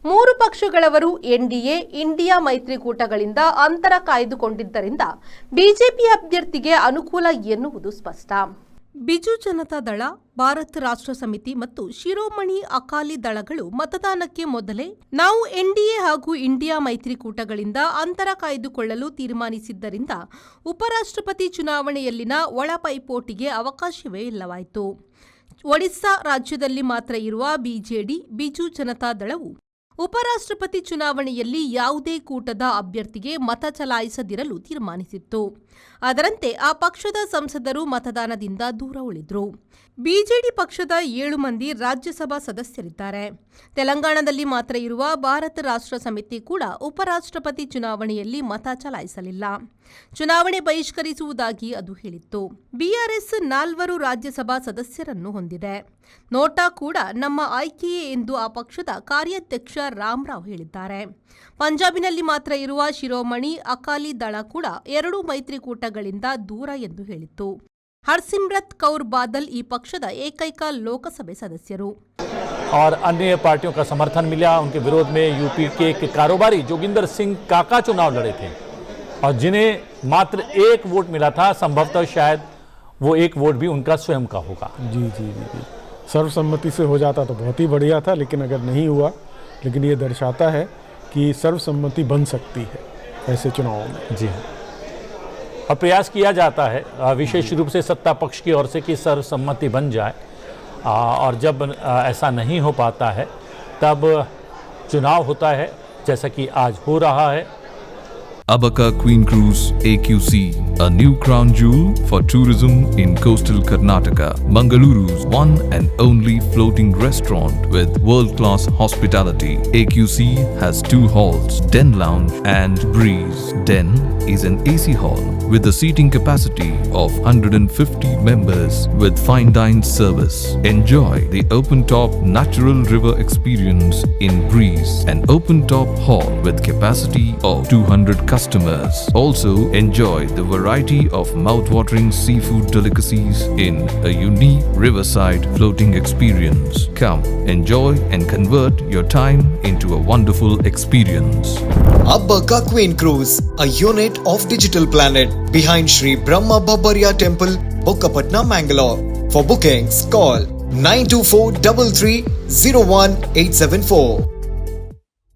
ಮೂರು ಪಕ್ಷಗಳವರು NDA India ಮೈತ್ರಿಕೂಟಗಳಿಂದ ಅಂತರ ಕಾಯ್ದುಕೊಂಡಿದ್ದರಿಂದ BJP ಅಭ್ಯರ್ಥಿಗೆ ಅನುಕೂಲ ಎನ್ನುವುದು ಸ್ಪಷ್ಟ. ಬಿಜು ಜನತಾ ದಳ, ಭಾರತ್ ರಾಷ್ಟ್ರ ಸಮಿತಿ ಮತ್ತು ಶಿರೋಮಣಿ ಅಕಾಲಿ ದಳಗಳು ಮತದಾನಕ್ಕೆ ಮೊದಲೇ ನಾವು ಎನ್ಡಿಎ ಹಾಗೂ ಇಂಡಿಯಾ ಮೈತ್ರಿಕೂಟಗಳಿಂದ ಅಂತರ ಕಾಯ್ದುಕೊಳ್ಳಲು ತೀರ್ಮಾನಿಸಿದ್ದರಿಂದ ಉಪರಾಷ್ಟ್ರಪತಿ ಚುನಾವಣೆಯಲ್ಲಿನ ಒಳ ಪೈಪೋಟಿಗೆ ಅವಕಾಶವೇ ಇಲ್ಲವಾಯಿತು. ಒಡಿಶಾ ರಾಜ್ಯದಲ್ಲಿ ಮಾತ್ರ ಇರುವ ಬಿಜೆಡಿ, ಬಿಜು ಜನತಾ ದಳವು ಉಪರಾಷ್ಟ್ರಪತಿ ಚುನಾವಣೆಯಲ್ಲಿ ಯಾವುದೇ ಕೂಟದ ಅಭ್ಯರ್ಥಿಗೆ ಮತ ಚಲಾಯಿಸದಿರಲು ತೀರ್ಮಾನಿಸಿತ್ತು. ಅದರಂತೆ ಆ ಪಕ್ಷದ ಸಂಸದರು ಮತದಾನದಿಂದ ದೂರ ಉಳಿದರು. ಬಿಜೆಡಿ ಪಕ್ಷದ 7 ಮಂದಿ ರಾಜ್ಯಸಭಾ ಸದಸ್ಯರಿದ್ದಾರೆ. ತೆಲಂಗಾಣದಲ್ಲಿ ಮಾತ್ರ ಇರುವ ಭಾರತ ರಾಷ್ಟ್ರ ಸಮಿತಿ ಕೂಡ ಉಪರಾಷ್ಟ್ರಪತಿ ಚುನಾವಣೆಯಲ್ಲಿ ಮತ ಚಲಾಯಿಸಲಿಲ್ಲ. ಚುನಾವಣೆ ಬಹಿಷ್ಕರಿಸುವುದಾಗಿ ಅದು ಹೇಳಿತ್ತು. ಬಿಆರ್ಎಸ್ 4 ರಾಜ್ಯಸಭಾ ಸದಸ್ಯರನ್ನು ಹೊಂದಿದೆ. ನೋಟಾ ಕೂಡ ನಮ್ಮ ಆಯ್ಕೆಯೇ ಎಂದು ಆ ಪಕ್ಷದ ಕಾರ್ಯಾಧ್ಯಕ್ಷ ರಾಮರಾವ್ ಹೇಳಿದ್ದಾರೆ. ಪಂಜಾಬಿನಲ್ಲಿ ಮಾತ್ರ ಇರುವ ಶಿರೋಮಣಿ ಅಕಾಲಿ ದಳ ಕೂಡ 2 ಮೈತ್ರಿಕೂಟಗಳಿಂದ ದೂರ ಎಂದು ಹೇಳಿತ್ತು. ಹರ್ಸಿಮ್ರತ್ ಕೌರ್ ಬಾದಲ್ ಈ ಪಕ್ಷದ ಏಕೈಕ ಲೋಕಸಭೆ ಸದಸ್ಯರು. और अन्य पार्टियों का समर्थन मिला। उनके विरोध में यूपी के एक कारोबारी जोगिंदर सिंह काका चुनाव लड़े थे और जिन्हें मात्र 1 वोट मिला था। संभवतः शायद वो 1 वोट भी उनका स्वयं का होगा। जी जी जी जी सर्वसम्मति से हो जाता तो बहुत ही बढ़िया था, लेकिन अगर नहीं हुआ, लेकिन ये दर्शाता है कि सर्वसम्मति बन सकती है ऐसे चुनावों में। जी और प्रयास किया जाता है विशेष रूप से सत्ता पक्ष की ओर से कि सर्वसम्मति बन जाए, और जब ऐसा नहीं हो पाता है तब चुनाव होता है जैसा कि आज हो रहा है। Abaka Queen Cruise AQC, a new crown jewel for tourism in coastal Karnataka. Mangaluru's one and only floating restaurant with world-class hospitality. AQC has 2 halls, Den Lounge and Breeze. Den is an AC hall with a seating capacity of 150 members with fine dine service. Enjoy the open-top natural river experience in Breeze, an open-top hall with capacity of 200 customers. Also enjoy the variety of mouth-watering seafood delicacies in a unique riverside floating experience. Come, enjoy and convert your time into a wonderful experience. Abaka Queen Cruise, a unit of Digital Planet behind Sri Brahma Babariya Temple, Bukkapatna, Mangalore. For bookings, call 92433 01874.